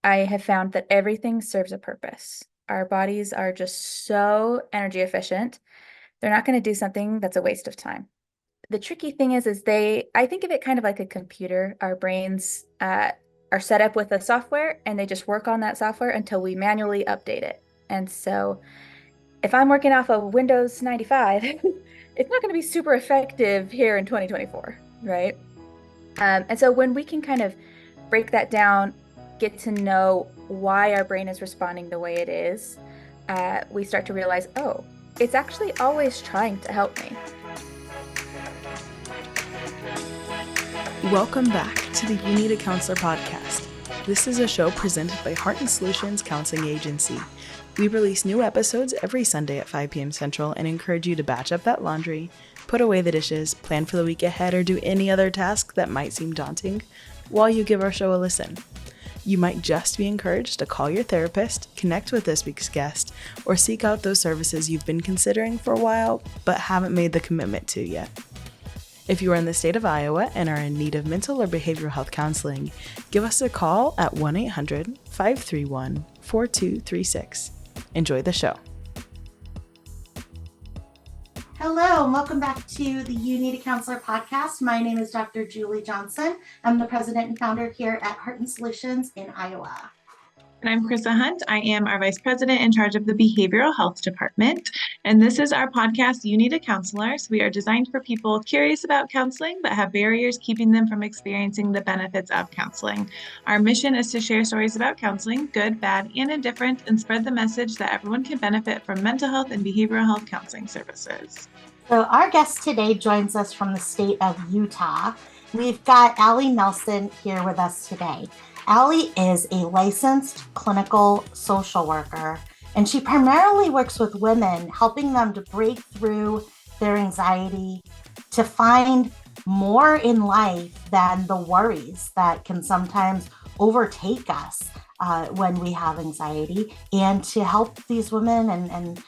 I have found that everything serves a purpose. Our bodies are just so energy efficient. They're not going to do something that's a waste of time. The tricky thing is I think of it kind of like a computer. Our brains are set up with a software and they just work on that software until we manually update it. And so if I'm working off of Windows 95, it's not going to be super effective here in 2024, right? And so when we can kind of break that down, get to know why our brain is responding the way it is, we start to realize, oh, it's actually always trying to help me. Welcome back to the You Need a Counselor podcast. This is a show presented by Heart and Solutions Counseling Agency. We release new episodes every Sunday at 5 p.m. Central and encourage you to batch up that laundry, put away the dishes, plan for the week ahead, or do any other task that might seem daunting while you give our show a listen. You might just be encouraged to call your therapist, connect with this week's guest, or seek out those services you've been considering for a while but haven't made the commitment to yet. If you are in the state of Iowa and are in need of mental or behavioral health counseling, give us a call at 1-800-531-4236. Enjoy the show. Hello, and welcome back to the You Need a Counselor podcast. My name is Dr. Julie Johnson. I'm the president and founder here at Heart and Solutions in Iowa. And I'm Chrissa Hunt. I am our vice president in charge of the behavioral health department. And this is our podcast, You Need a Counselor. So we are designed for people curious about counseling, but have barriers keeping them from experiencing the benefits of counseling. Our mission is to share stories about counseling, good, bad, and indifferent, and spread the message that everyone can benefit from mental health and behavioral health counseling services. So our guest today joins us from the state of Utah. We've got Allie Nelson here with us today. Allie is a licensed clinical social worker, and she primarily works with women, helping them to break through their anxiety, to find more in life than the worries that can sometimes overtake us when we have anxiety, and to help these women and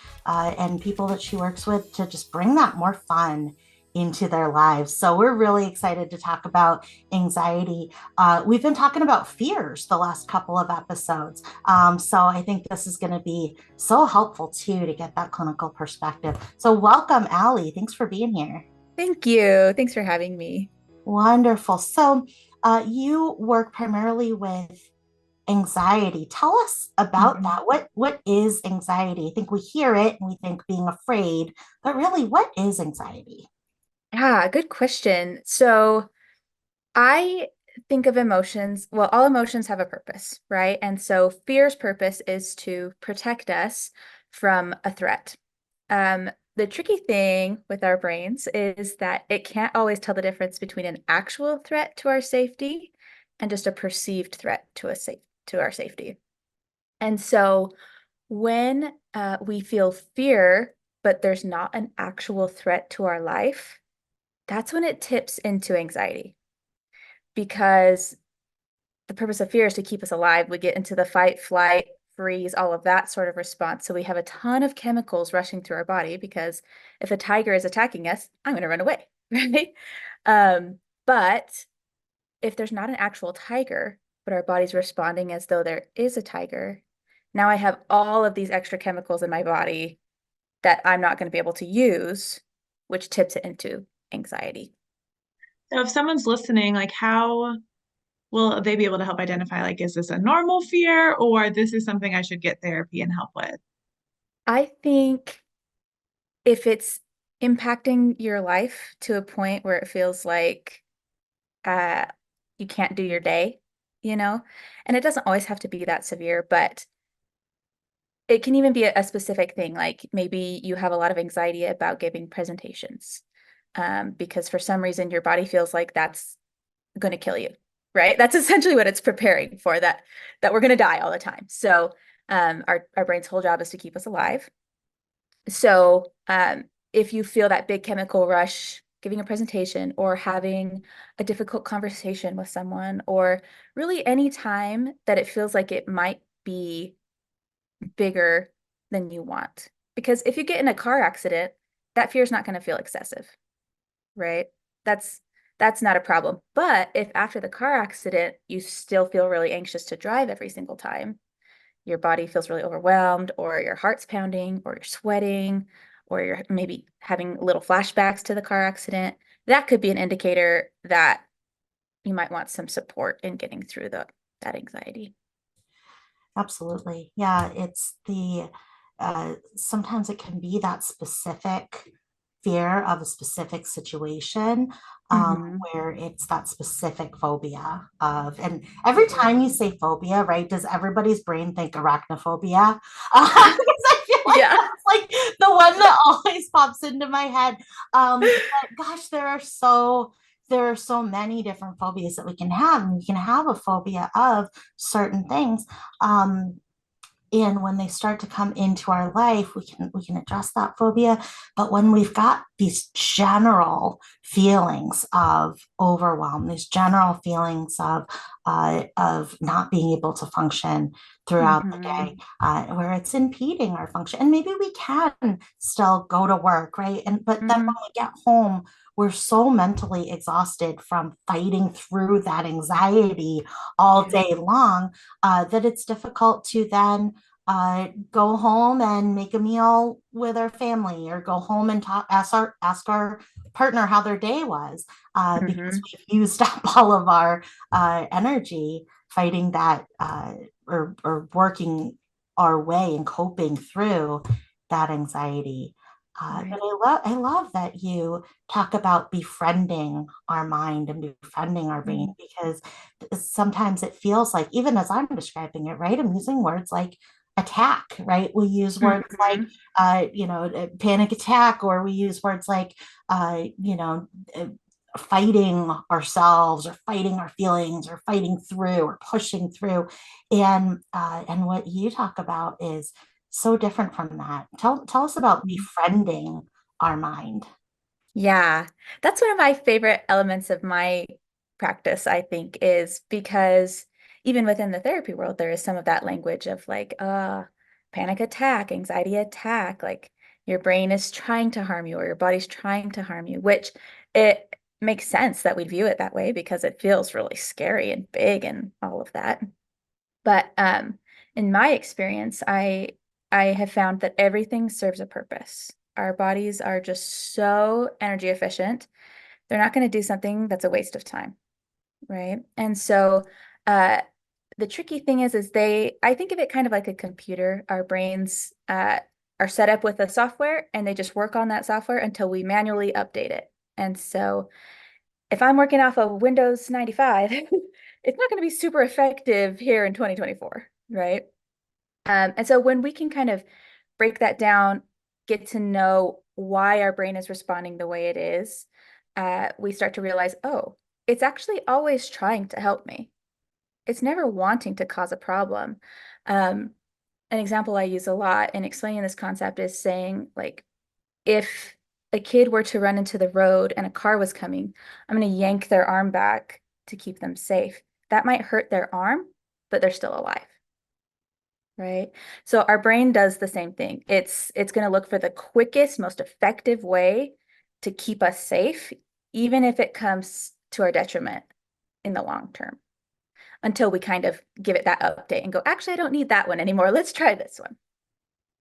people that she works with to just bring that more fun into their lives. So we're really excited to talk about anxiety. We've been talking about fears the last couple of episodes. So I think this is going to be so helpful too, to get that clinical perspective. So welcome, Allie. Thanks for being here. Thank you. Thanks for having me. Wonderful. So you work primarily with anxiety. Tell us about that. What is anxiety? I think we hear it and we think being afraid, but really, what is anxiety? Yeah, good question. So I think of emotions, well, all emotions have a purpose, right? And so fear's purpose is to protect us from a threat. The tricky thing with our brains is that it can't always tell the difference between an actual threat to our safety and just a perceived threat to our safety. And so when we feel fear, but there's not an actual threat to our life, that's when it tips into anxiety, because the purpose of fear is to keep us alive. We get into the fight, flight, freeze, all of that sort of response. So we have a ton of chemicals rushing through our body, because if a tiger is attacking us, I'm going to run away, right? But if there's not an actual tiger, but our body's responding as though there is a tiger, now I have all of these extra chemicals in my body that I'm not going to be able to use, which tips it into anxiety. So if someone's listening, like how will they be able to help identify, like, is this a normal fear or this is something I should get therapy and help with? I think if it's impacting your life to a point where it feels like uh, you can't do your day, you know, and it doesn't always have to be that severe, but it can even be a specific thing. Like maybe you have a lot of anxiety about giving presentations, because for some reason your body feels like that's going to kill you, right? That's essentially what it's preparing for, that we're going to die all the time. So our brain's whole job is to keep us alive. So if you feel that big chemical rush giving a presentation or having a difficult conversation with someone, or really any time that it feels like it might be bigger than you want. Because if you get in a car accident, that fear is not going to feel excessive, right? That's that's not a problem. But if after the car accident, you still feel really anxious to drive every single time, your body feels really overwhelmed, or your heart's pounding, or you're sweating, or you're maybe having little flashbacks to the car accident, that could be an indicator that you might want some support in getting through that anxiety. Absolutely. Yeah, it's the sometimes it can be that specific fear of a specific situation, Hmm. where it's that specific phobia of, and every time you say phobia, right, does everybody's brain think arachnophobia? Because I feel like Yeah. that's like the one that always pops into my head. But gosh, there are so many different phobias that we can have. And we can have a phobia of certain things. Um, and when they start to come into our life, we can address that phobia. But when we've got these general feelings of overwhelm, these general feelings of not being able to function throughout the Hmm. day, where it's impeding our function, and maybe we can still go to work, right? And but then when Hmm. we get home, we're so mentally exhausted from fighting through that anxiety all Yeah. day long, that it's difficult to then go home and make a meal with our family, or go home and ask our partner how their day was, because Hmm. we've used up all of our energy fighting that, or working our way and coping through that anxiety. But Right. I love that you talk about befriending our mind and befriending our brain, Mhm. because sometimes it feels like, even as I'm describing it, right, I'm using words like attack, right? We use words like, Mhm. panic attack, or we use words like, uh, you know, uh, fighting ourselves, or fighting our feelings, or fighting through, or pushing through. And what you talk about is so different from that. Tell us about befriending our mind. Yeah, that's one of my favorite elements of my practice, I think, is because even within the therapy world, there is some of that language of like, panic attack, anxiety attack, like your brain is trying to harm you or your body's trying to harm you, which it makes sense that we view it that way because it feels really scary and big and all of that. But in my experience, I have found that everything serves a purpose. Our bodies are just so energy efficient. They're not going to do something that's a waste of time, right? And so uh, the tricky thing is I think of it kind of like a computer. Our brains are set up with a software and they just work on that software until we manually update it. And so if I'm working off of Windows 95, it's not going to be super effective here in 2024, right? And so when we can kind of break that down, get to know why our brain is responding the way it is, we start to realize, oh, it's actually always trying to help me. It's never wanting to cause a problem. Um, an example I use a lot in explaining this concept is saying, like, if a kid were to run into the road and a car was coming, I'm going to yank their arm back to keep them safe. That might hurt their arm, but they're still alive, right? So our brain does the same thing. It's going to look for the quickest, most effective way to keep us safe, even if it comes to our detriment in the long term, until we kind of give it that update and go, actually, I don't need that one anymore. Let's try this one.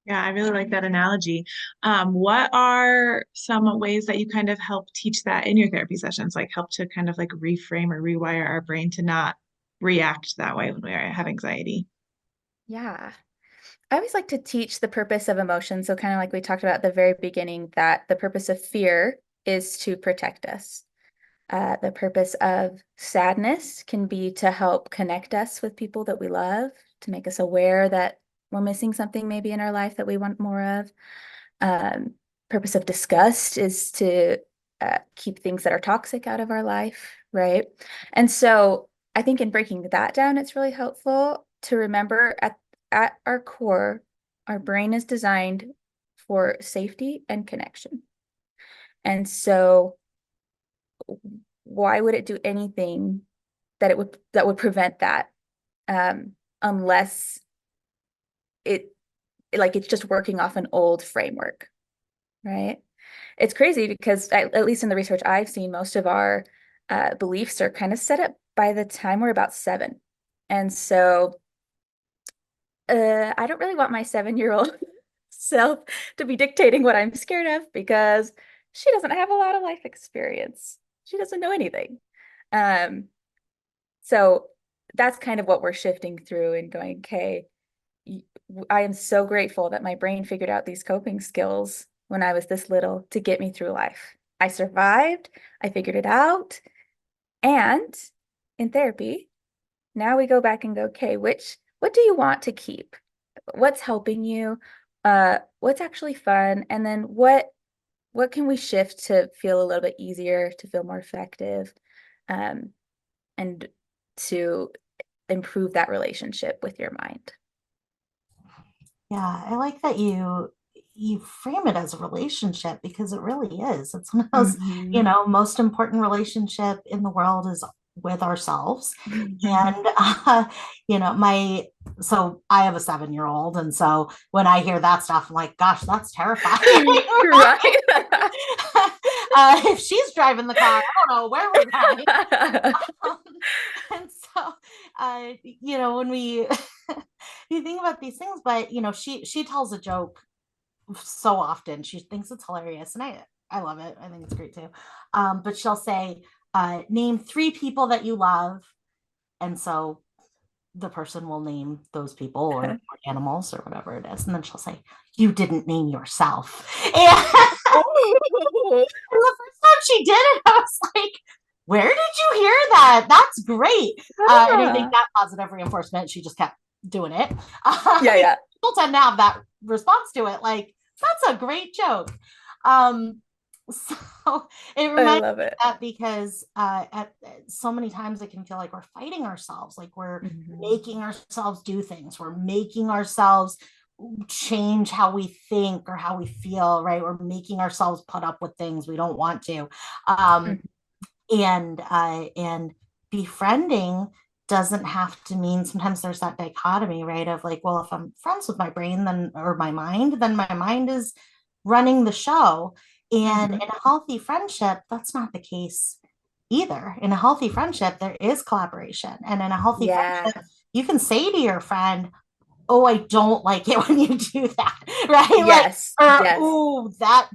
Yeah, I really like that analogy. What are some ways that you kind of help teach that in your therapy sessions, like help to kind of like reframe or rewire our brain to not react that way when we have anxiety? Yeah. I always like to teach the purpose of emotion. So, kind of like we talked about at the very beginning, that the purpose of fear is to protect us. The purpose of sadness can be to help connect us with people that we love, to make us aware that we're missing something maybe in our life that we want more of. Um, Purpose of disgust is to keep things that are toxic out of our life, right? And so I think in breaking that down, it's really helpful to remember at our core, our brain is designed for safety and connection. And so why would it do anything that would prevent that, unless it like it's just working off an old framework, right? It's crazy because at least in the research I've seen, most of our beliefs are kind of set up by the time we're about 7. And so I don't really want my 7-year-old self to be dictating what I'm scared of because she doesn't have a lot of life experience. She doesn't know anything. Um, so that's kind of what we're shifting through and going, okay, I am so grateful that my brain figured out these coping skills when I was this little to get me through life. I survived, I figured it out, and in therapy, now we go back and go, okay, what do you want to keep? What's helping you? What's actually fun? And then what can we shift to feel a little bit easier, to feel more effective, um, and to improve that relationship with your mind? Yeah, I like that you frame it as a relationship because it really is. It's one of those, Hmm. most important relationship in the world is with ourselves. And my so I have a 7-year-old, and so when I hear that stuff, I'm like, gosh, that's terrifying. Right. If she's driving the car, I don't know where we're going. Um, and so, when we you think about these things, but she tells a joke so often. She thinks it's hilarious, and I love it. I think it's great too. But she'll say, "Name 3 people that you love," and so the person will name those people or animals or whatever it is, and then she'll say, "You didn't name yourself." And Oh. the first time she did it, I was like, where did you hear that? That's great. And I think Ah. that positive reinforcement, she just kept doing it. Yeah, yeah. People tend to have that response to it, like, that's a great joke. Um, so it I reminds love me of it. that because so many times it can feel like we're fighting ourselves, like we're Mhm. making ourselves do things, we're making ourselves change how we think or how we feel, right? We're making ourselves put up with things we don't want to. Um, Mhm. and befriending doesn't have to mean, sometimes there's that dichotomy, right, of like, well, if I'm friends with my brain, then, or my mind, then my mind is running the show. And Mhm. in a healthy friendship, that's not the case either. In a healthy friendship, there is collaboration, and in a healthy Yeah. friendship, you can say to your friend, oh, I don't like it when you do that, right? Like, Yes. or Yes. oh, that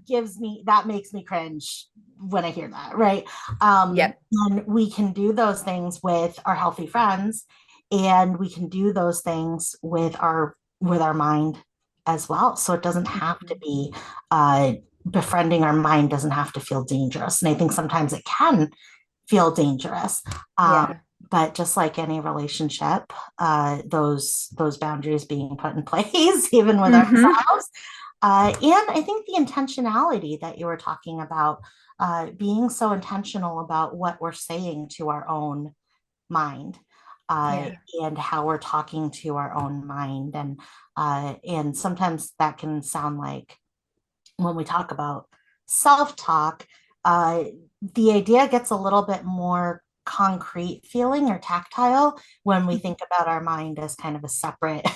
makes me cringe when I hear that, right? Yep. And we can do those things with our healthy friends, and we can do those things with our mind as well. So it doesn't have to Mhm. be befriending our mind doesn't have to feel dangerous. And I think sometimes it can feel dangerous. Um, Yeah. but just like any relationship, those boundaries being put in place, even with Hmm. ourselves. And I think the intentionality that you were talking about, being so intentional about what we're saying to our own mind, uh, Yeah. and how we're talking to our own mind, and sometimes that can sound like, when we talk about self-talk, uh, the idea gets a little bit more concrete feeling or tactile when we think about our mind as kind of a separate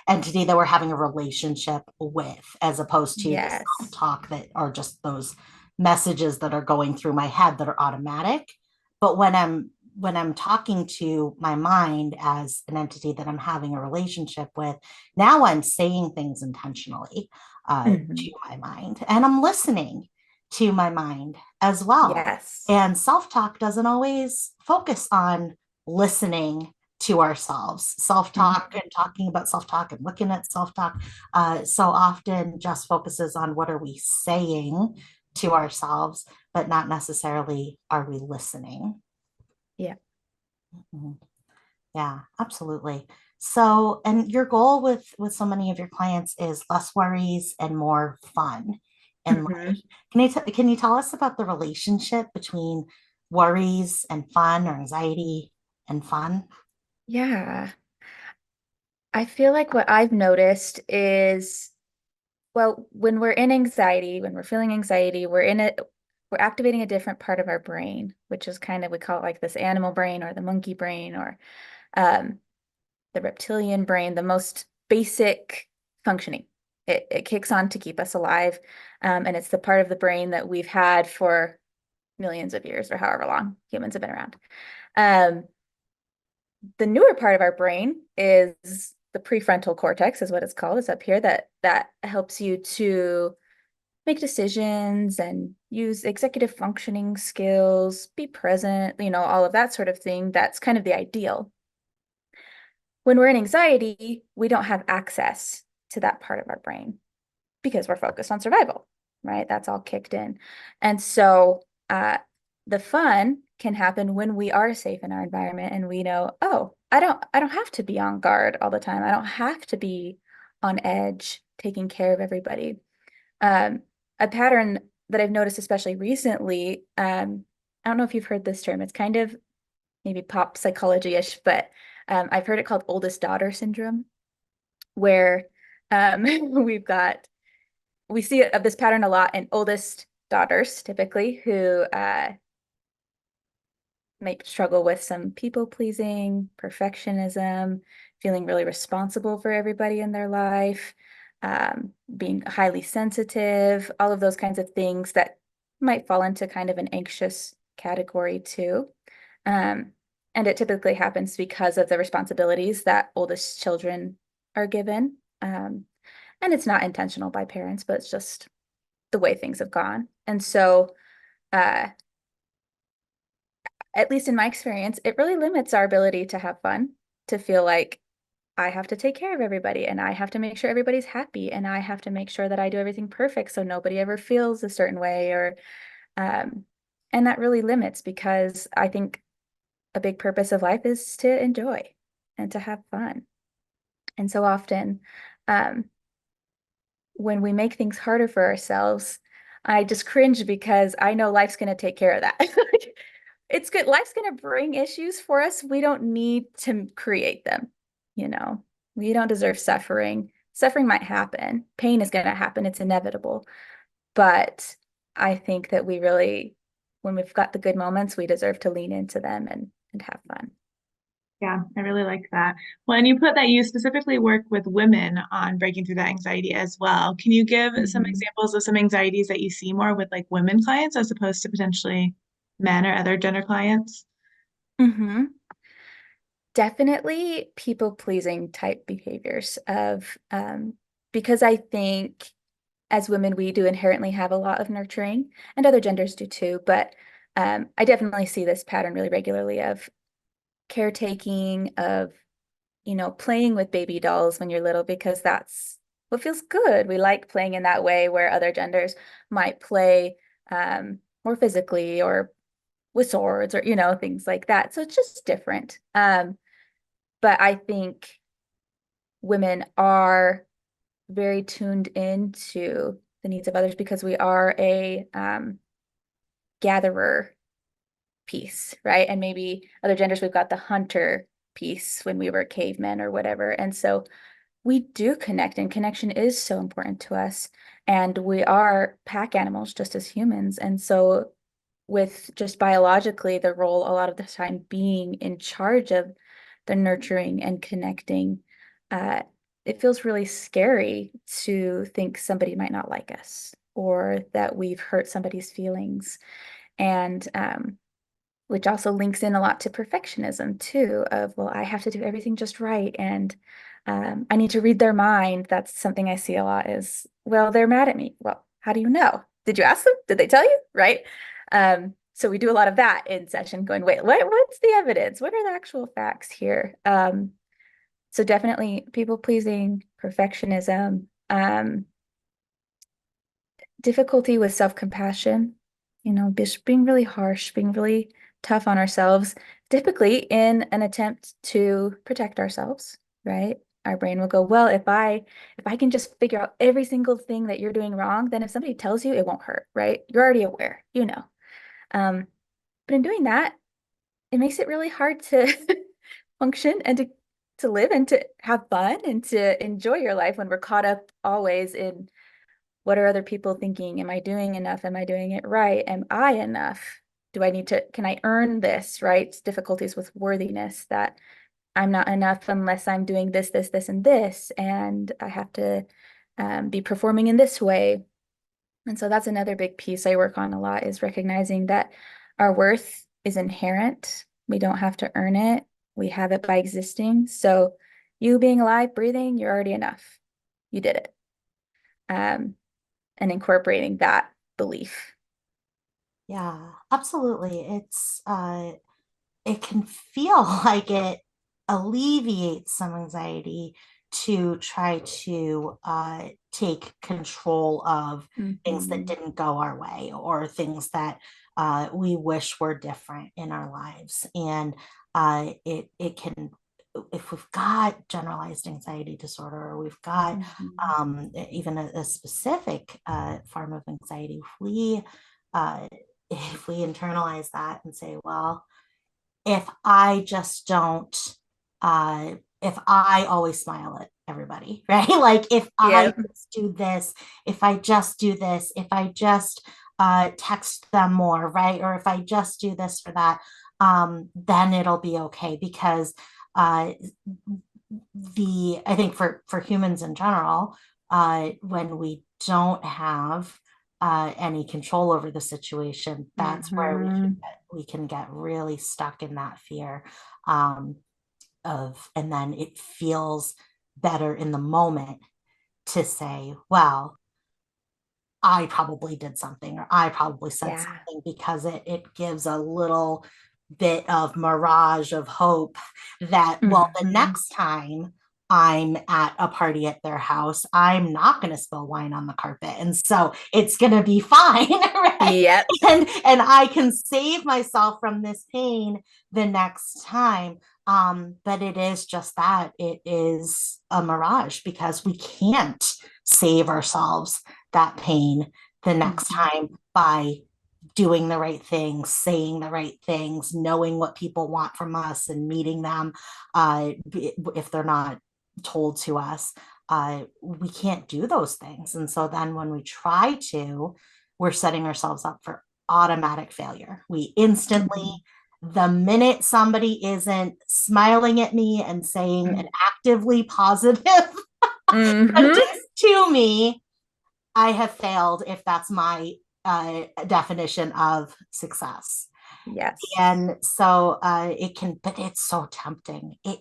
entity that we're having a relationship with, as opposed to the Yes. self-talk that are just those messages that are going through my head that are automatic. But when I'm talking to my mind as an entity that I'm having a relationship with, now I'm saying things intentionally Hmm. to my mind, and I'm listening to my mind as well. Yes. And self talk doesn't always focus on listening to ourselves. Self talk Hmm. and talking about self talk and looking at self talk so often just focuses on what are we saying to ourselves, but not necessarily are we listening. Yeah. Mhm. Yeah, absolutely. So, and your goal with so many of your clients is less worries and more fun. And Hmm. can you tell us about the relationship between worries and fun, or anxiety and fun? Yeah. I feel like what I've noticed is, well, when we're in anxiety, when we're feeling anxiety, we're activating a different part of our brain, which is kind of, we call it like this animal brain or the monkey brain or um, the reptilian brain, the most basic functioning. It kicks on to keep us alive. And it's the part of the brain that we've had for millions of years or however long humans have been around. Um, the newer part of our brain is the prefrontal cortex, is what it's called. It's up here that helps you to make decisions and use executive functioning skills, be present, all of that sort of thing. That's kind of the ideal. When we're in anxiety, we don't have access to that part of our brain because we're focused on survival, right? That's all kicked in. And so the fun can happen when we are safe in our environment and we know, oh, I don't have to be on guard all the time. I don't have to be on edge taking care of everybody. A pattern that I've noticed, especially recently, I don't know if you've heard this term. It's kind of maybe pop psychology-ish, but I've heard it called oldest daughter syndrome, where we've got we see this pattern a lot in oldest daughters, typically, who might struggle with some people pleasing, perfectionism, feeling really responsible for everybody in their life, being highly sensitive, all of those kinds of things that might fall into kind of an anxious category too. Um, and it typically happens because of the responsibilities that oldest children are given. And it's not intentional by parents, but it's just the way things have gone. And so, uh, at least in my experience, it really limits our ability to have fun, to feel like I have to take care of everybody and I have to make sure everybody's happy and I have to make sure that I do everything perfect so nobody ever feels a certain way or um and that really limits because I think a big purpose of life is to enjoy and to have fun. And so often um when we make things harder for ourselves, I just cringe because I know life's going to take care of that. It's good. Life's going to bring issues for us. We don't need to create them. You know, we don't deserve suffering. Suffering might happen. Pain is going to happen. It's inevitable. But I think that we really, when we've got the good moments, we deserve to lean into them and have fun. Yeah, I really like that. Well, and you put that you specifically work with women on breaking through that anxiety as well. Can you give some Mhm. examples of some anxieties that you see more with like women clients as opposed to potentially men or other gender clients? Mhm. Definitely people-pleasing type behaviors of because I think as women, we do inherently have a lot of nurturing, and other genders do too. But I definitely see this pattern really regularly of caretaking, of, playing with baby dolls when you're little, because that's what feels good. We like playing in that way where other genders might play more physically or with swords or, things like that. So it's just different. But I think women are very tuned into the needs of others because we are a gatherer piece, right? And maybe other genders, we've got the hunter piece when we were cavemen or whatever. And so we do connect, and connection is so important to us. And we are pack animals just as humans. And so, with just biologically the role a lot of the time being in charge of the nurturing and connecting, uh, it feels really scary to think somebody might not like us or that we've hurt somebody's feelings. And which also links in a lot to perfectionism too, of, well, I have to do everything just right. And I need to read their mind. That's something I see a lot is, well, they're mad at me. Well, how do you know? Did you ask them? Did they tell you? Right? So we do a lot of that in session going, wait, what's the evidence? What are the actual facts here? So definitely people pleasing, perfectionism, difficulty with self-compassion, just being really harsh, being really tough on ourselves, typically in an attempt to protect ourselves, right? Our brain will go, well, if I can just figure out every single thing that you're doing wrong, then if somebody tells you, it won't hurt, right? You're already aware, you know. Um, but in doing that, it makes it really hard to function and to live and to have fun and to enjoy your life when we're caught up always in what are other people thinking? Am I doing enough? Am I doing it right? Am I enough? Can I earn this, right? It's difficulties with worthiness that I'm not enough unless I'm doing this, this, this, and this. And I have to be performing in this way. And so that's another big piece I work on a lot is recognizing that our worth is inherent. We don't have to earn it. We have it by existing. So you being alive, breathing, you're already enough. You did it. And incorporating that belief. Yeah, absolutely. It can feel like it alleviates some anxiety to try to take control of things that Mhm. didn't go our way or things that we wish were different in our lives. And it can, if we've got generalized anxiety disorder, or we've got Mhm. even a specific form of anxiety, uh, if we internalize that and say, well, if I just don't, if I always smile at everybody, right? Like if I Yep. just do this, if I just do this, if I just text them more, right? Or if I just do this or that, then it'll be okay. Because uh, I think for humans in general, when we don't have any control over the situation, that's where Mhm. we can get really stuck in that fear um, and then it feels better in the moment to say, well, I probably did something or I probably said Yeah. something, because it gives a little bit of mirage of hope that, well, the Mhm. next time I'm at a party at their house, I'm not going to spill wine on the carpet. And so it's going to be fine, right? Yep. And I can save myself from this pain the next time. But it is just that it is a mirage, because we can't save ourselves that pain the next Mhm. time by doing the right things, saying the right things, knowing what people want from us and meeting them if they're not told to us. We can't do those things. And so then when we try to, we're setting ourselves up for automatic failure. We instantly, Mhm. the minute somebody isn't smiling at me and saying an actively positive Mhm. sentence to me, I have failed, if that's my definition of success. Yes. And so it can, but it's so tempting. It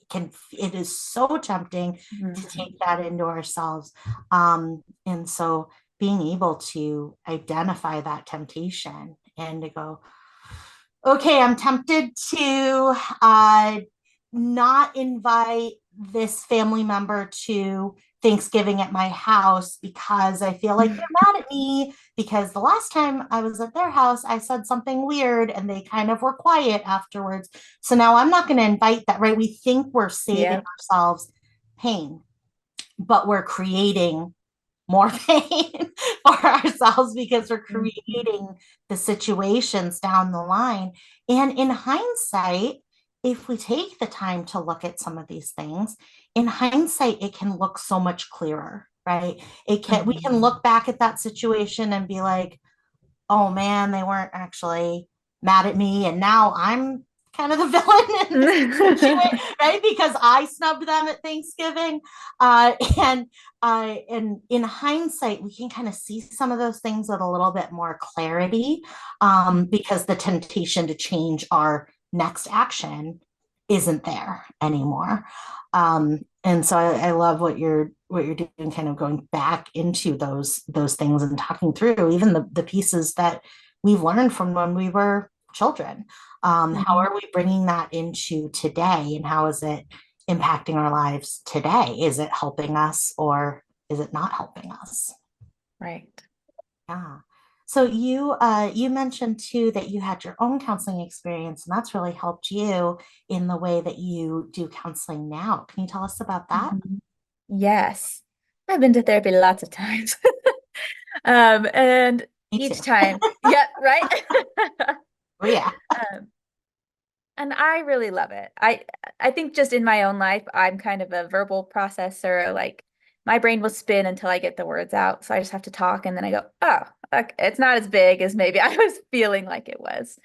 is so tempting to Mhm. take that into ourselves. And so being able to identify that temptation and to go, okay, I'm tempted to not invite this family member to Thanksgiving at my house because I feel like they're mad at me, because the last time I was at their house, I said something weird and they kind of were quiet afterwards. So now I'm not going to invite that, right? We think we're saving Yep. ourselves pain, but we're creating more pain for ourselves, because we're Mhm. creating the situations down the line. And in hindsight, if we take the time to look at some of these things, in hindsight, it can look so much clearer, right? We can Mhm. look back at that situation and be like, oh man, they weren't actually mad at me. And now I'm kind of the villain in this situation, right? Because I snubbed them at Thanksgiving. And in hindsight, we can kind of see some of those things with a little bit more clarity, because the temptation to change our next action isn't there anymore. And so I love what you're doing, kind of going back into those things and talking through even the pieces that we've learned from when we were children. How Mhm. are we bringing that into today, and how is it impacting our lives today? Is it helping us or is it not helping us? Right. Yeah. So you mentioned too that you had your own counseling experience, and that's really helped you in the way that you do counseling now. Can you tell us about that? Mhm. Yes. I've been to therapy lots of times. And Me too. each time, yeah, right. Oh yeah. Um, and I really love it. I think just in my own life, I'm kind of a verbal processor. Like my brain will spin until I get the words out. So I just have to talk and then I go, oh, okay, it's not as big as maybe I was feeling like it was.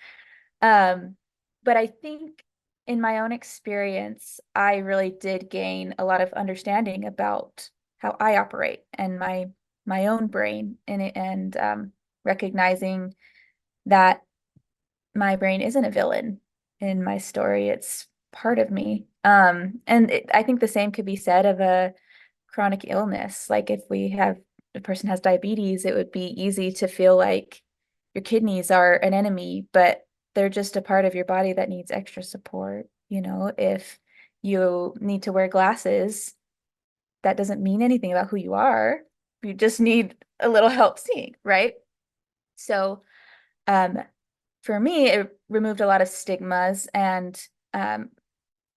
Um, but I think in my own experience, I really did gain a lot of understanding about how I operate and my own brain in it, and recognizing that my brain isn't a villain in my story. It's part of me. I think the same could be said of a chronic illness. Like if a person has diabetes, it would be easy to feel like your kidneys are an enemy, but they're just a part of your body that needs extra support. If you need to wear glasses, that doesn't mean anything about who you are. You just need a little help seeing, right? So, um, for me, it removed a lot of stigmas, and um,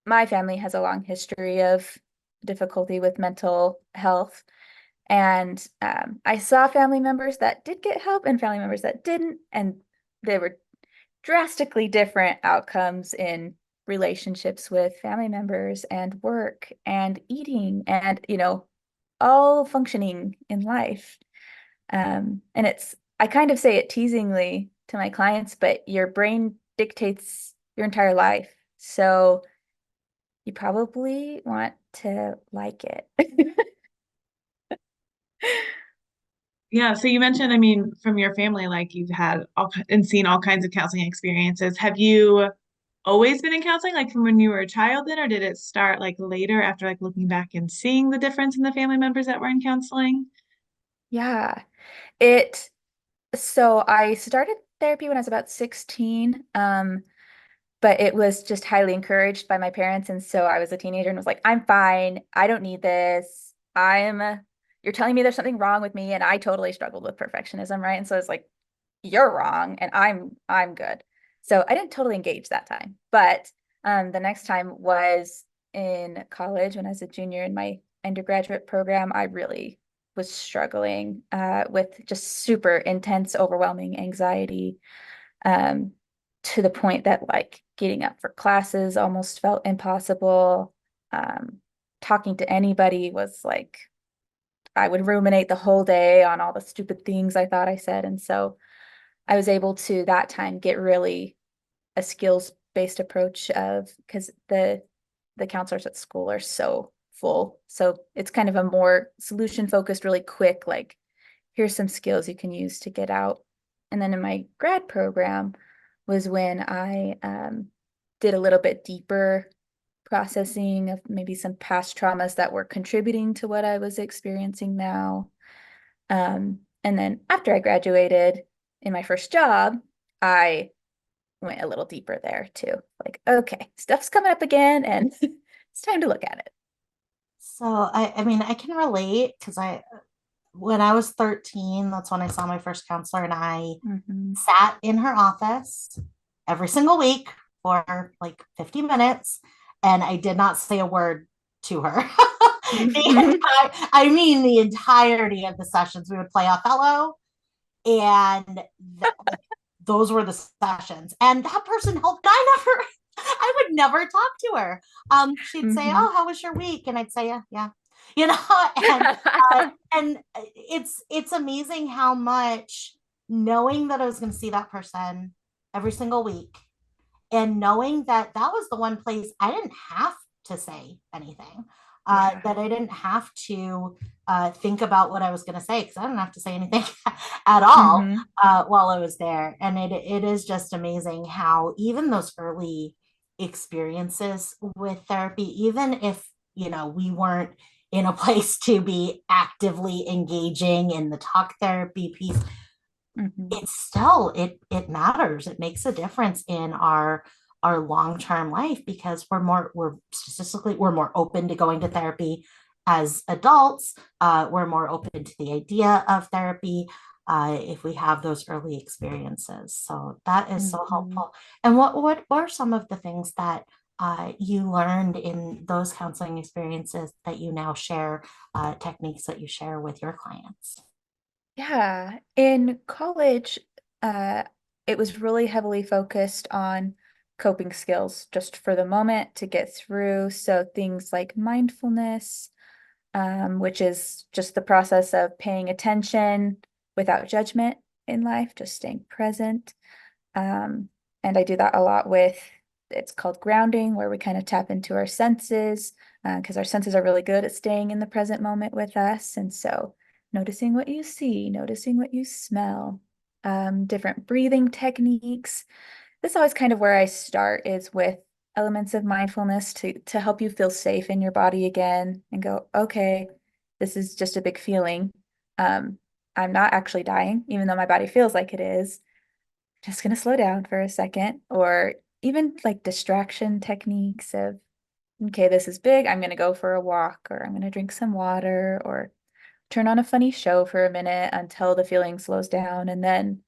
my family has a long history of difficulty with mental health. And I saw family members that did get help and family members that didn't, and there were drastically different outcomes in relationships with family members and work and eating and, all functioning in life. And I kind of say it teasingly to my clients, but your brain dictates your entire life. So you probably want to like it. Yeah, so you mentioned, I mean, from your family, like you've had and seen all kinds of counseling experiences. Have you always been in counseling, like from when you were a child then, or did it start like later after like looking back and seeing the difference in the family members that were in counseling? Yeah. It So I started therapy when I was about 16. But it was just highly encouraged by my parents. And so I was a teenager and was like, I'm fine. I don't need this. You're telling me there's something wrong with me. And I totally struggled with perfectionism, right? And so it's like, you're wrong and I'm good. So I didn't totally engage that time. But the next time was in college when I was a junior in my undergraduate program. I really was struggling with just super intense, overwhelming anxiety, um, to the point that like getting up for classes almost felt impossible. Um, Talking to anybody was like I would ruminate the whole day on all the stupid things I thought I said. And so I was able to that time get really a skills-based approach of because the counselors at school are so full. So it's kind of a more solution-focused, really quick, like here's some skills you can use to get out. And then in my grad program was when I did a little bit deeper processing of maybe some past traumas that were contributing to what I was experiencing now. And then after I graduated in my first job, I went a little deeper there too. Like, okay, stuff's coming up again, and it's time to look at it. So I mean, I can relate because when I was 13, that's when I saw my first counselor, and I Mhm. sat in her office every single week for like 50 minutes, and I did not say a word to her. I mean, the entirety of the sessions, we would play Othello, and like, those were the sessions. And that person helped. I would never talk to her. She'd say, Mhm. "Oh, how was your week?" And I'd say, "Yeah, yeah," you know. And it's amazing how much knowing that I was going to see that person every single week, and knowing that that was the one place I didn't have to say anything, Yeah. that I didn't have to think about what I was going to say because I didn't have to say anything at all Mhm. while I was there. And it is just amazing how even those early experiences with therapy, even if, we weren't in a place to be actively engaging in the talk therapy piece, Mhm. it matters. It makes a difference in our long-term life because we're more open to going to therapy as adults. We're more open to the idea of therapy if we have those early experiences. So that is so Mhm. helpful. And what are some of the things that you learned in those counseling experiences that you now share, techniques that you share with your clients? Yeah. In college, uh, it was really heavily focused on coping skills just for the moment to get through. So things like mindfulness, which is just the process of paying attention without judgment in life, just staying present. Um, and I do that a lot it's called grounding, where we kind of tap into our senses, because our senses are really good at staying in the present moment with us. And so noticing what you see, noticing what you smell, different breathing techniques. This is always kind of where I start is with elements of mindfulness to help you feel safe in your body again and go, okay, this is just a big feeling. Um, I'm not actually dying, even though my body feels like it is. Just gonna slow down for a second, or even like distraction techniques of, okay, this is big. I'm gonna go for a walk, or I'm gonna drink some water, or turn on a funny show for a minute until the feeling slows down. And then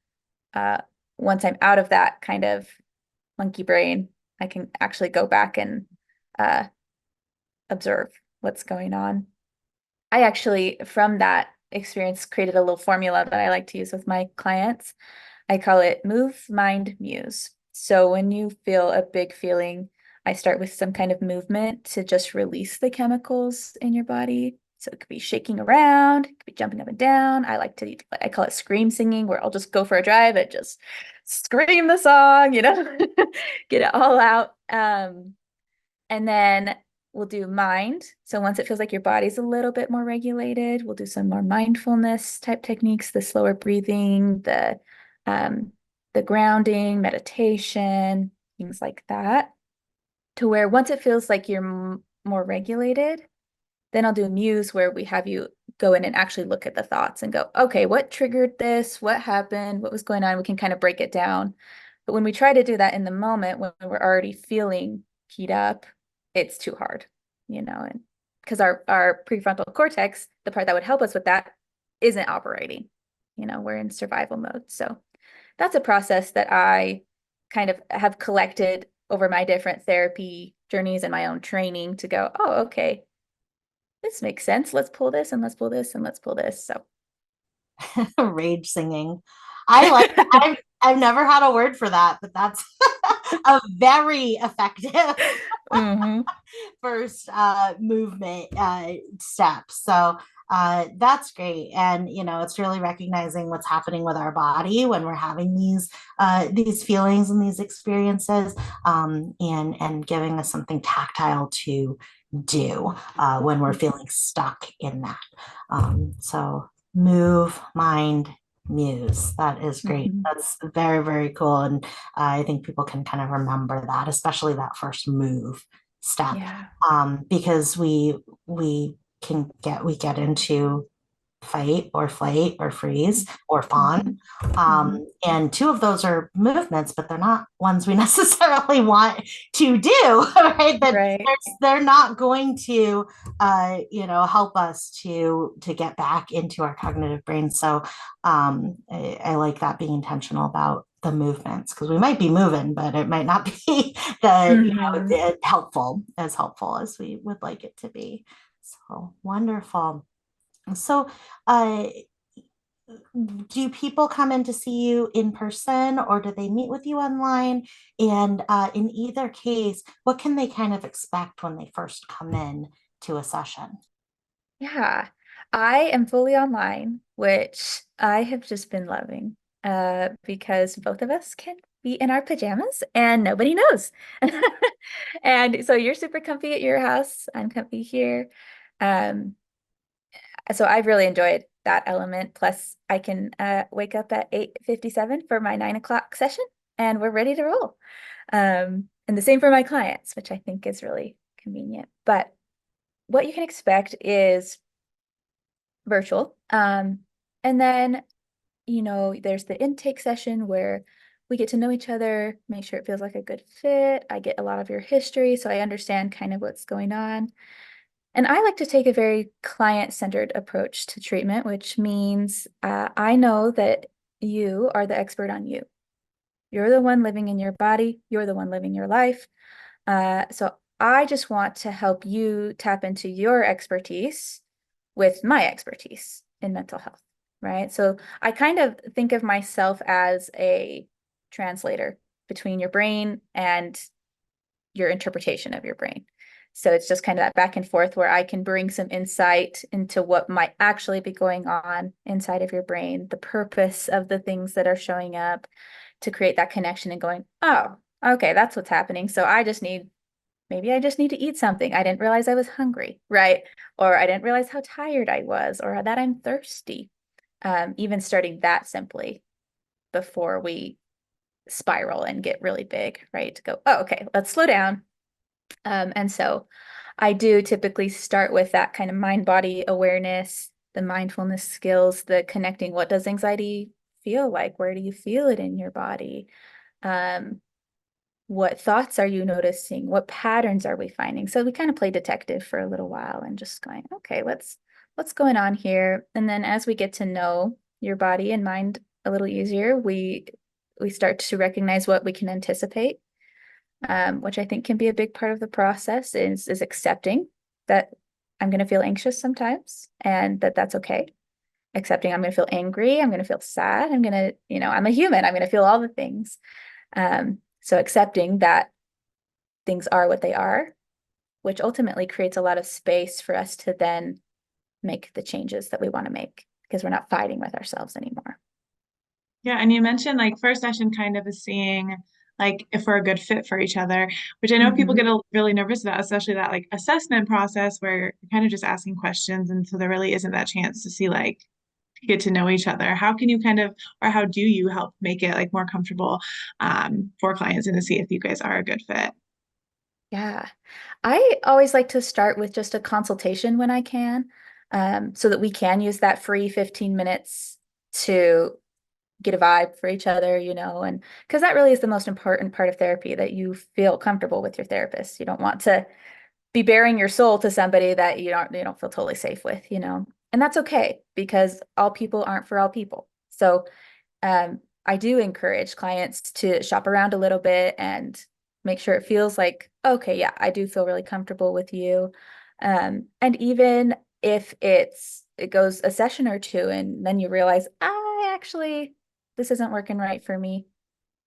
uh, once I'm out of that kind of monkey brain, I can actually go back and uh, observe what's going on. I actually, from that experience, created a little formula that I like to use with my clients. I call it move, mind, muse. So when you feel a big feeling, I start with some kind of movement to just release the chemicals in your body. So it could be shaking around, it could be jumping up and down. I call it scream singing, where I'll just go for a drive and just scream the song, get it all out. And then we'll do mind. So once it feels like your body's a little bit more regulated, we'll do some more mindfulness type techniques, the slower breathing, um, the grounding, meditation, things like that. To where once it feels like you're more regulated, then I'll do muse where we have you go in and actually look at the thoughts and go, okay, what triggered this? What happened? What was going on? We can kind of break it down. But when we try to do that in the moment, when we're already feeling keyed up, it's too hard, and because our prefrontal cortex, the part that would help us with that, isn't operating. We're in survival mode. So that's a process that I kind of have collected over my different therapy journeys and my own training to go, oh, okay, this makes sense. Let's pull this and let's pull this and let's pull this. So Rage singing. I like I've never had a word for that, but that's a very effective mhm. first movement step. So that's great. And it's really recognizing what's happening with our body when we're having these feelings and these experiences, and giving us something tactile to do when we're feeling stuck in that. So move, mind, muse. That is great. Mhm. That's very, very cool. And I think people can kind of remember that, especially that first move step, Yeah. because we get into fight or flight or freeze or fawn. Mhm. Mhm. And two of those are movements, but they're not ones we necessarily want to do, right? That Right. they're not going to, help us to get back into our cognitive brain. So I like that, being intentional about the movements, because we might be moving, but it might not be Mhm. helpful as we would like it to be. So wonderful. So, uh, do people come in to see you in person, or do they meet with you online? And in either case, what can they kind of expect when they first come in to a session? Yeah. I am fully online, which I have just been loving, because both of us can be in our pajamas and nobody knows. And so you're super comfy at your house. I'm comfy here. Um, so I've really enjoyed that element. Plus, I can wake up at 8:57 for my 9 o'clock session, and we're ready to roll. And the same for my clients, which I think is really convenient. But what you can expect is virtual. And then, there's the intake session where we get to know each other, make sure it feels like a good fit. I get a lot of your history, so I understand kind of what's going on. And I like to take a very client-centered approach to treatment, which means I know that you are the expert on you. You're the one living in your body, you're the one living your life. So I just want to help you tap into your expertise with my expertise in mental health, right? So I kind of think of myself as a translator between your brain and your interpretation of your brain. So it's just kind of that back and forth where I can bring some insight into what might actually be going on inside of your brain, the purpose of the things that are showing up to create that connection and going, oh, okay, that's what's happening. So I just need maybe I just need to eat something. I didn't realize I was hungry, right? Or I didn't realize how tired I was or that I'm thirsty. Even starting that simply before we spiral and get really big, right? To go, oh, okay, let's slow down. And so I do typically start with that kind of mind body awareness, the mindfulness skills, the connecting. What does anxiety feel like? Where do you feel it in your body? Um, what thoughts are you noticing? What patterns are we finding? So we kind of play detective for a little while and just going, okay, what's going on here? And then as we get to know your body and mind a little easier, we start to recognize what we can anticipate, which I think can be a big part of the process is accepting that I'm going to feel anxious sometimes and that's okay. Accepting I'm going to feel angry, I'm going to feel sad, I'm going to, I'm a human, I'm going to feel all the things. So accepting that things are what they are, which ultimately creates a lot of space for us to then make the changes that we want to make because we're not fighting with ourselves anymore. Yeah, and you mentioned like first session kind of is seeing like if we're a good fit for each other, which I know people get really nervous about, especially that like assessment process where you're kind of just asking questions. And so there really isn't that chance to see like get to know each other. How can you kind of, or how do you help make it like more comfortable for clients and to see if you guys are a good fit? Yeah, I always like to start with just a consultation when I can, so that we can use that free 15 minutes to get a vibe for each other, and because that really is the most important part of therapy, that you feel comfortable with your therapist. You don't want to be bearing your soul to somebody that you don't feel totally safe with, and that's okay because all people aren't for all people. So I do encourage clients to shop around a little bit and make sure it feels like, okay, yeah, I do feel really comfortable with you. And even if it goes a session or two and then you realize, I actually, this isn't working right for me,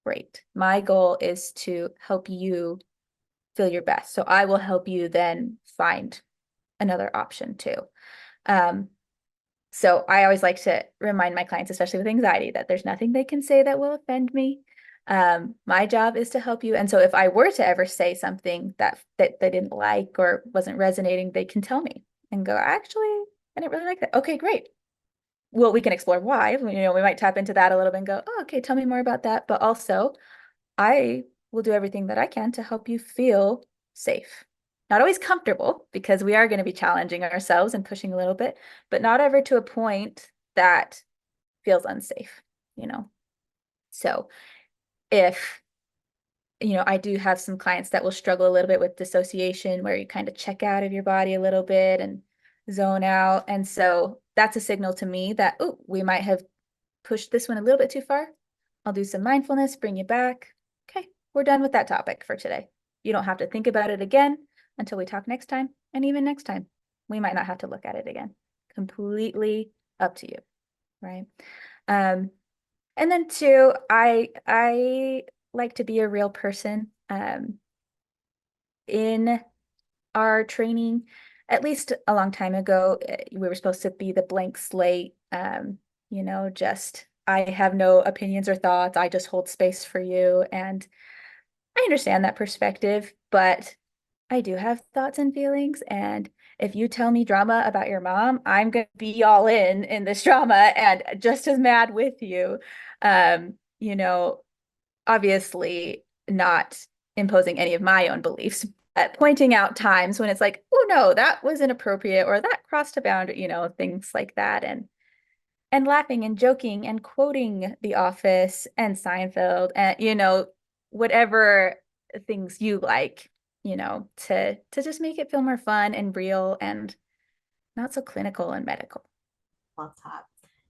great. My goal is to help you feel your best. So I will help you then find another option too. Um, so I always like to remind my clients, especially with anxiety, that there's nothing they can say that will offend me. My job is to help you. And so if I were to ever say something that they didn't like or wasn't resonating, they can tell me and go, actually, I didn't really like that. Okay, great. Well, we can explore why. We might tap into that a little bit and go, oh, okay, tell me more about that. But also, I will do everything that I can to help you feel safe. Not always comfortable because we are going to be challenging ourselves and pushing a little bit, but not ever to a point that feels unsafe, you know? So if, I do have some clients that will struggle a little bit with dissociation where you kind of check out of your body a little bit and zone out. And so that's a signal to me that, oh, we might have pushed this one a little bit too far. I'll do some mindfulness, bring you back. Okay, we're done with that topic for today. You don't have to think about it again until we talk next time. And even next time, we might not have to look at it again. Completely up to you, right? And then two, I like to be a real person. In our training, at least a long time ago, we were supposed to be the blank slate. Just I have no opinions or thoughts. I just hold space for you. And I understand that perspective, but I do have thoughts and feelings. And if you tell me drama about your mom, I'm going to be all in this drama and just as mad with you. Um, you know, Obviously not imposing any of my own beliefs, but pointing out times when it's like, oh no, that was inappropriate or that crossed a boundary, things like that. And laughing and joking and quoting The Office and Seinfeld and whatever things you like, to just make it feel more fun and real and not so clinical and medical. Love that.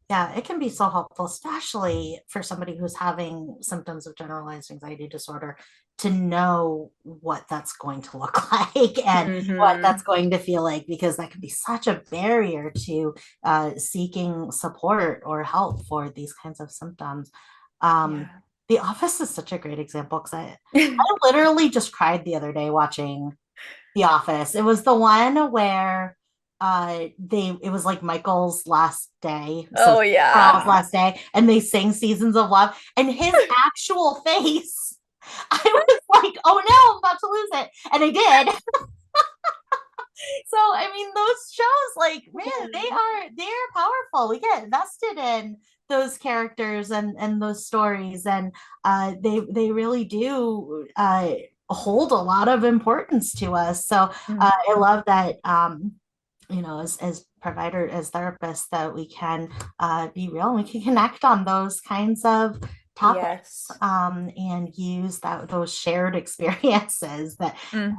Yeah, it can be so helpful, especially for somebody who's having symptoms of generalized anxiety disorder, to know what that's going to look like and what Mm-hmm. that's going to feel like, because that can be such a barrier to seeking support or help for these kinds of symptoms. Um, Yeah. the Office is such a great example because I literally just cried the other day watching The Office. It was the one where it was like Michael's last day, so Oh yeah. Carl's last day, and they sing Seasons of Love, and his actual face I was like, oh no, I'm about to lose it. And I did. So I mean, those shows, like, man, they are powerful. We get invested in those characters and those stories, and they really do hold a lot of importance to us. So I Mhm. love that, as provider, as therapists, that we can be real and we can connect on those kinds of topics, Yes. and use those shared experiences Mhm.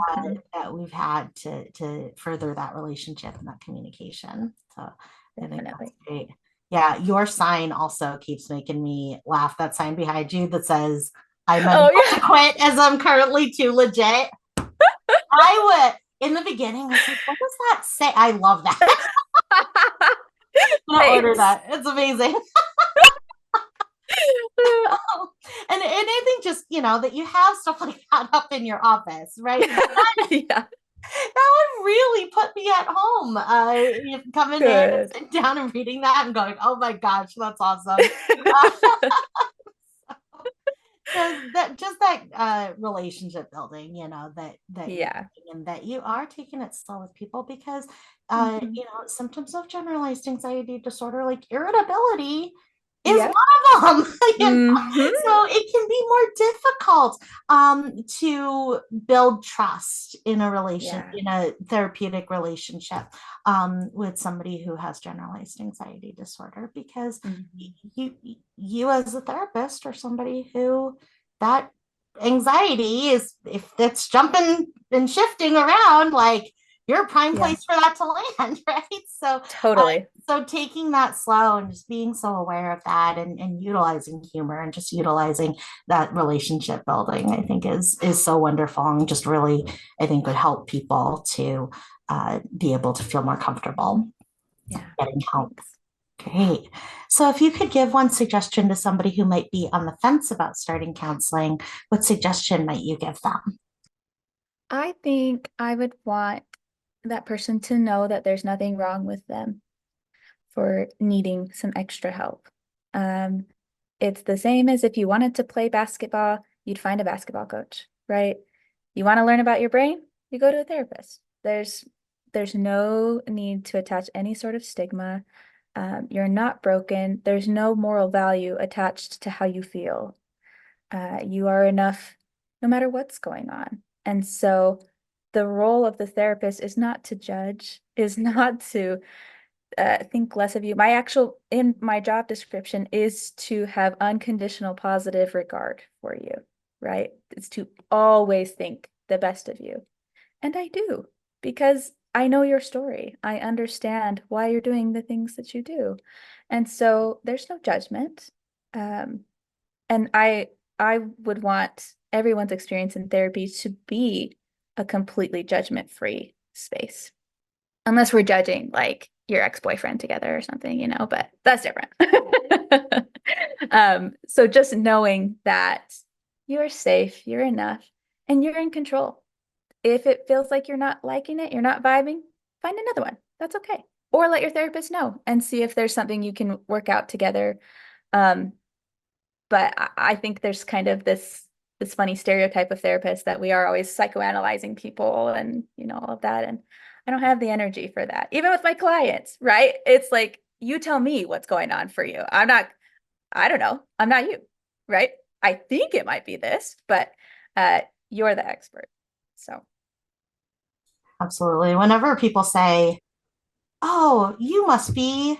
that we've had to further that relationship and that communication. So I think that's Definitely. great. Yeah, your sign also keeps making me laugh. That sign behind you that says, I'm Oh about to yeah. quit as I'm currently too legit. I would, in the beginning, I was like, what does that say? I love that. I'm gonna order Thanks. that. It's amazing. And I think just, that you have stuff like that up in your office, right? Yeah. That would really put me at home. Coming in and Good. sitting down and reading that and going, "Oh my gosh, that's awesome!" Uh, that relationship building, that you're Yeah. doing, and that you are taking it slow with people, because Mhm. symptoms of generalized anxiety disorder, like irritability, is Yep. one of them. Hmm. So it can be more difficult to build trust Yeah. in a therapeutic relationship with somebody who has generalized anxiety disorder, because Mhm. you you as a therapist, or somebody who, that anxiety is, if it's jumping and shifting around, like, you're a prime Yeah. place for that to land. Right? So Totally. taking that slow and just being so aware of that, and utilizing humor and just utilizing that relationship building, I think is so wonderful, and just really, I think, would help people to be able to feel more comfortable Yeah. getting help. Thanks. Great. So if you could give one suggestion to somebody who might be on the fence about starting counseling, what suggestion might you give them? I think I would want that person to know that there's nothing wrong with them for needing some extra help. Um, it's the same as if you wanted to play basketball, you'd find a basketball coach, right? You want to learn about your brain, you go to a therapist. There's no need to attach any sort of stigma. You're not broken. There's no moral value attached to how you feel. You are enough no matter what's going on. And so the role of the therapist is not to judge, is not to think less of you. In my job description is to have unconditional positive regard for you, right? It's to always think the best of you. And I do, because I know your story. I understand why you're doing the things that you do. And so there's no judgment. Um, and I would want everyone's experience in therapy to be a completely judgment-free space. Unless we're judging like your ex-boyfriend together or something, but that's different. So just knowing that you're safe, you're enough, and you're in control. If it feels like you're not liking it, you're not vibing, find another one. That's okay. Or let your therapist know and see if there's something you can work out together. Um, but I think there's kind of this funny stereotype of therapists that we are always psychoanalyzing people and all of that. And I don't have the energy for that. Even with my clients, right? It's like you tell me what's going on for you. I don't know. I'm not you, right? I think it might be this, but uh you're the expert. So Absolutely. Whenever people say, "Oh, you must be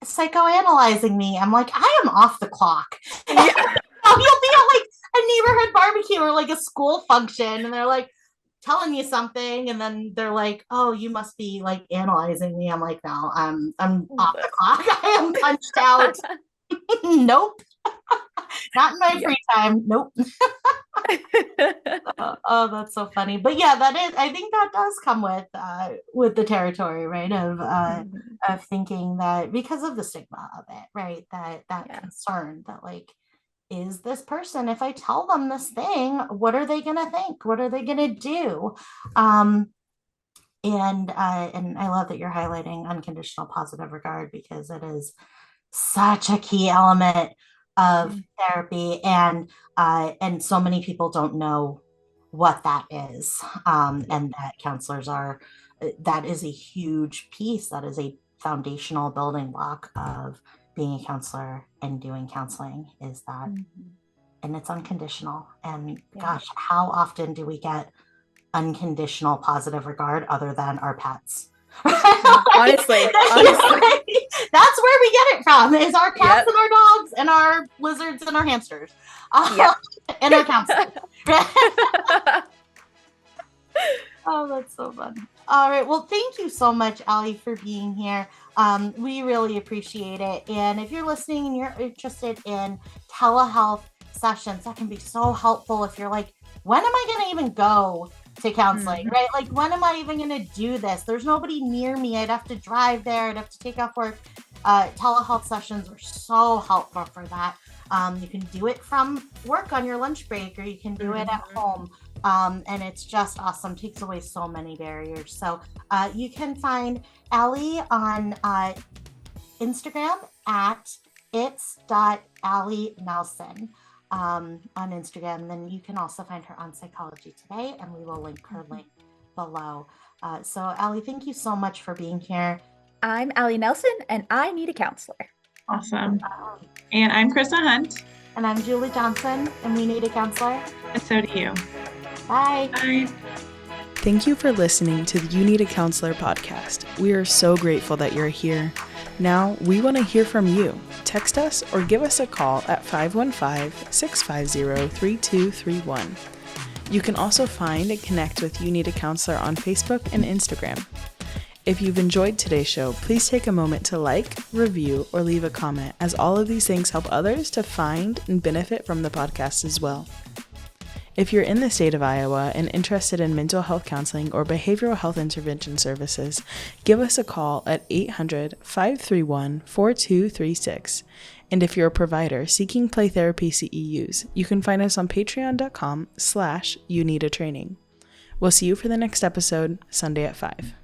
psychoanalyzing me," I'm like, I am off the clock. yeah. You'll be at like a neighborhood barbecue or like a school function, and they're like telling you something, and then they're like, "Oh, you must be like analyzing me." I'm like, "No, I'm off the clock. I am punched out." Nope, not in my Yeah. free time. Nope. Oh, that's so funny. But yeah, that is. I think that does come with the territory, right? Mhm. Of thinking that, because of the stigma of it, right? That Yeah. concern that, like, is this person, if I tell them this thing, what are they gonna think? What are they gonna do? Um, and I love that you're highlighting unconditional positive regard, because it is such a key element of therapy, and so many people don't know what that is, and that counselors are. That is a huge piece. That is a foundational building block of being a counselor and doing counseling. Is that, and it's unconditional. And gosh, how often do we get unconditional positive regard other than our pets? Honestly, that's where we get it from, is our cats and our dogs and our lizards and our hamsters, and our counselors. Oh, that's so fun. All right. Well, thank you so much, Allie, for being here. We really appreciate it. And if you're listening and you're interested in telehealth sessions, that can be so helpful if you're like, when am I going to even go to counseling, right? Like, when am I even going to do this? There's nobody near me. I'd have to drive there. I'd have to take off work. Telehealth sessions are so helpful for that. You can do it from work on your lunch break, or you can do it at home. And it's just awesome. Takes away so many barriers. So you can find Allie on Instagram at its.allienelson on Instagram. And then you can also find her on Psychology Today, and we will link her link below. So Allie, thank you so much for being here. I'm Allie Nelson, and I need a counselor. Awesome. And I'm Chrissa Hunt. And I'm Julie Johnson, and we need a counselor. And so do you. Bye. Bye. Thank you for listening to the You Need a Counselor podcast. We are so grateful that you're here. Now, we want to hear from you. Text us or give us a call at 515-650-3231. You can also find and connect with You Need a Counselor on Facebook and Instagram. If you've enjoyed today's show, please take a moment to like, review, or leave a comment, as all of these things help others to find and benefit from the podcast as well. If you're in the state of Iowa and interested in mental health counseling or behavioral health intervention services, give us a call at 800-531-4236. And if you're a provider seeking play therapy CEUs, you can find us on patreon.com/youneedatraining. We'll see you for the next episode, Sunday at 5.